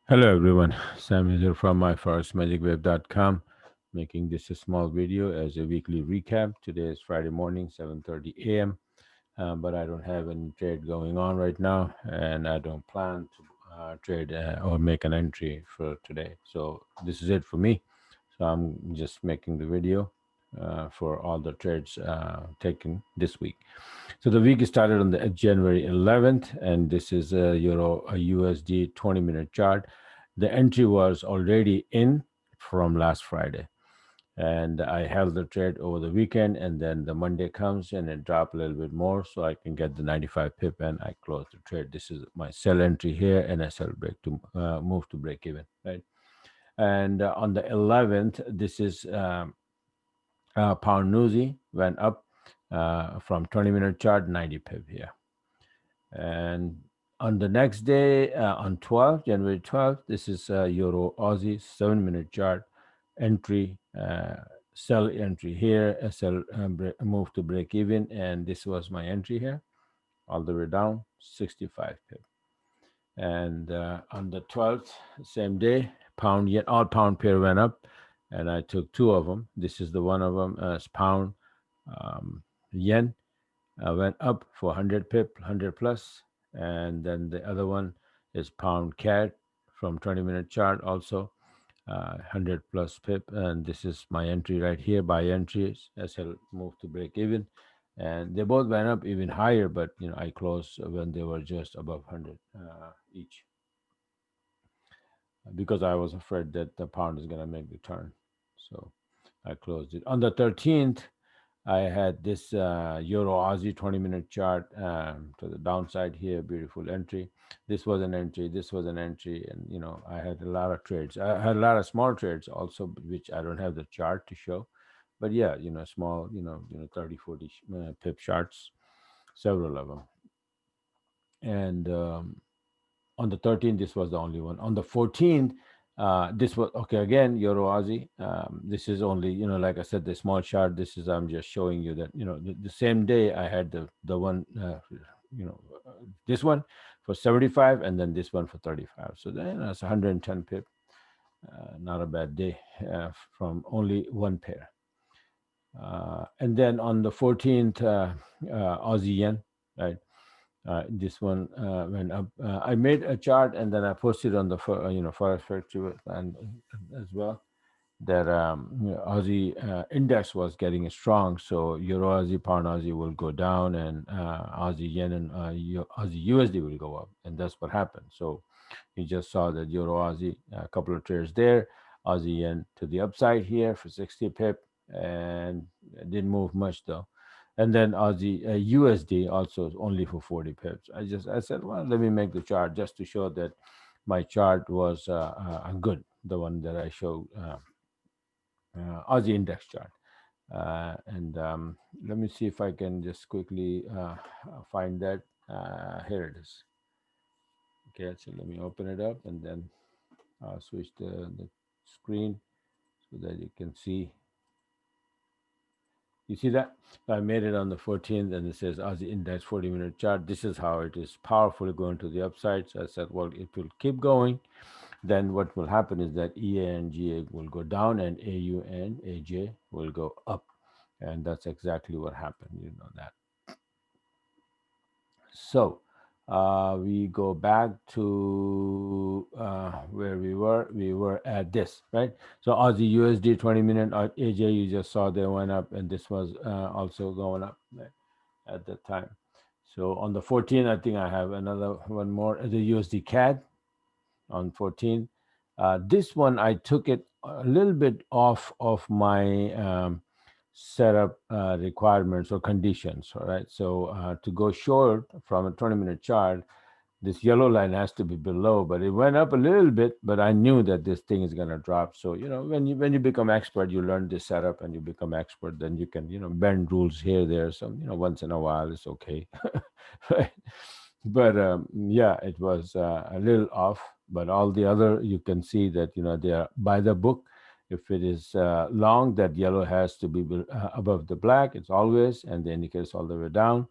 Hello everyone, Sam is here from myforexmagicweb.com, making this a small video as a weekly recap. Today is Friday morning, 7:30 a.m. But I don't have any trade going on right now, and I don't plan to trade or make an entry for today. So this is it for me. So I'm just making the video for all the trades taken this week. So the week started on the January 11th, and this is a USD 20-minute chart. The entry was already in from last Friday, and I held the trade over the weekend, and then the Monday comes and it dropped a little bit more, so I can get the 95 pip, and I close the trade. This is my sell entry here, and I sell break to move to break even, right? And on the 11th, this is pound newsy went up from 20-minute chart 90 pip here. And on the next day, on 12th, January 12th, this is Euro Aussie 7-minute chart entry, sell entry here, a sell move to break even. And this was my entry here, all the way down 65 pip. And on the 12th, same day, pound yen, all pound pair went up, and I took two of them. This is the one of them as pound yen went up for 100 pip, 100 plus, and then the other one is pound cat from 20-minute chart also 100 plus pip, and this is my entry right here, buy entries as I move to break even. And they both went up even higher, but I closed when they were just above 100 each, because I was afraid that the pound is going to make the turn. So I closed it on the 13th. I had this Euro Aussie 20-minute chart to the downside here, beautiful entry. This was an entry, this was an entry, and I had a lot of trades. I had a lot of small trades also, which I don't have the chart to show. But yeah, small, 30, 40 pip charts, several of them. And on the 13th, this was the only one. On the 14th, this was okay again, Euro Aussie. This is only, like I said, the small chart. This is, I'm just showing you that, the same day I had the one, you know, this one for 75, and then this one for 35. So then that's 110 pip. Not a bad day from only one pair. And then on the 14th, Aussie yen, right? This one went up. I made a chart and then I posted on the Forex Factory and as well that Aussie index was getting strong, so Euro Aussie, Pound Aussie will go down, and Aussie yen and Aussie USD will go up, and that's what happened. So you just saw that Euro Aussie, a couple of trades there, Aussie yen to the upside here for 60 pip, and it didn't move much though. And then Aussie USD also only for 40 pips. I said, well, let me make the chart just to show that my chart was good, the one that I showed, Aussie index chart. And let me see if I can just quickly find that. Here it is. Okay, so let me open it up, and then I'll switch the screen so that you can see. You see that? So I made it on the 14th, and it says Aussie index 40-minute chart. This is how it is powerfully going to the upside. So I said, well, it will keep going. Then what will happen is that EA and GA will go down, and AU and AJ will go up. And that's exactly what happened. You know that. So we go back to where we were. We were at this, right? So Aussie USD 20-minute AJ, you just saw they went up, and this was also going up, right, at that time. So on the 14th, I think I have another one more, the USD CAD on 14th. This one, I took it a little bit off of my setup requirements or conditions. All right. So to go short from a 20-minute chart, this yellow line has to be below, but it went up a little bit, but I knew that this thing is going to drop. So, when you become expert, you learn this setup and you become expert, then you can, bend rules here, there. So, once in a while, it's okay. Right. But yeah, it was a little off, but all the other, you can see that, they are by the book. If it is long, that yellow has to be above the black. It's always, and the indicator is all the way down.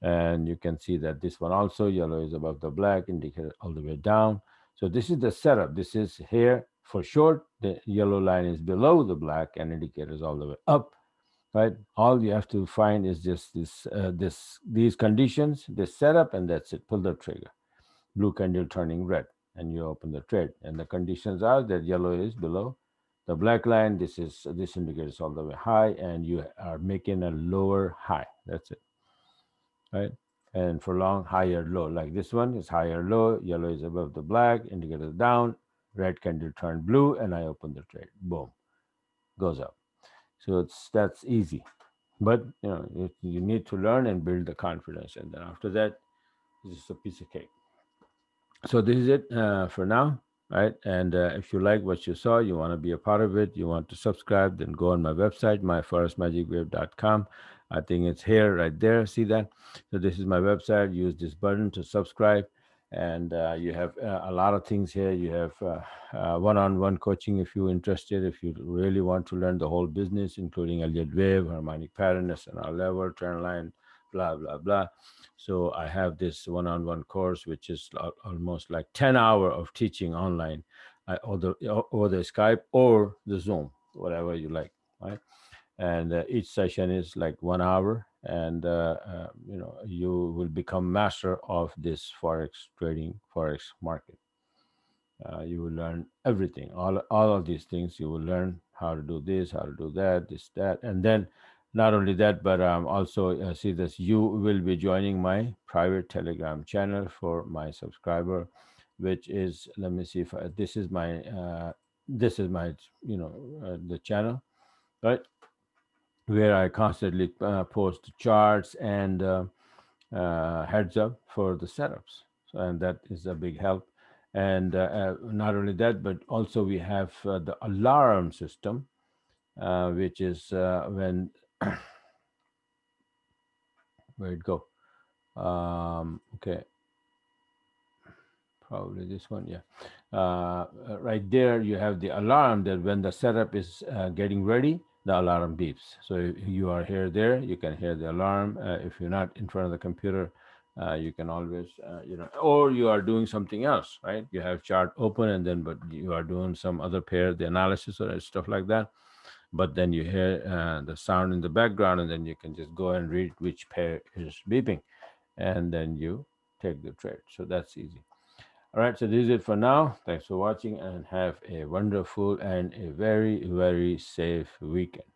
And you can see that this one also, yellow is above the black, indicator all the way down. So this is the setup. This is here for short. The yellow line is below the black and indicators all the way up, right? All you have to find is just these conditions, this setup, and that's it. Pull the trigger. Blue candle turning red, and you open the trade. And the conditions are that yellow is below the black line. This indicates all the way high, and you are making a lower high. That's it, right? And for long, higher low. Like this one is higher low. Yellow is above the black. Indicator down. Red candle turned blue, and I open the trade. Boom, goes up. So that's easy, but you need to learn and build the confidence, and then after that, it's just a piece of cake. So this is it for now, right? And if you like what you saw, you want to be a part of it, you want to subscribe, then go on my website, myforexmagicwave.com. I think it's here, right there. See that? So this is my website. Use this button to subscribe, and you have a lot of things here. You have one-on-one coaching if you're interested. If you really want to learn the whole business, including Elliott wave, harmonic pattern, SNR level, trend line, blah blah blah. So I have this one-on-one course, which is almost like 10 hours of teaching online, over the Skype or the Zoom, whatever you like, right? And each session is like 1 hour, and you will become master of this forex trading, forex market. You will learn everything, all of these things. You will learn how to do this, how to do that, this, that, and then not only that, but also see this. You will be joining my private Telegram channel for my subscriber, which is, let me see if this is my the channel, right, where I constantly post charts and heads up for the setups. So, and that is a big help. And not only that, but also we have the alarm system, which is when where it go? Okay, probably this one. Yeah, right there you have the alarm that when the setup is getting ready, the alarm beeps. So if you are here, there, you can hear the alarm. If you're not in front of the computer, you can always or you are doing something else, right? You have chart open, and then but you are doing some other pair, the analysis or stuff like that, but then you hear the sound in the background, and then you can just go and read which pair is beeping, and then you take the trade. So that's easy. All right, so this is it for now. Thanks for watching, and have a wonderful and a very, very safe weekend.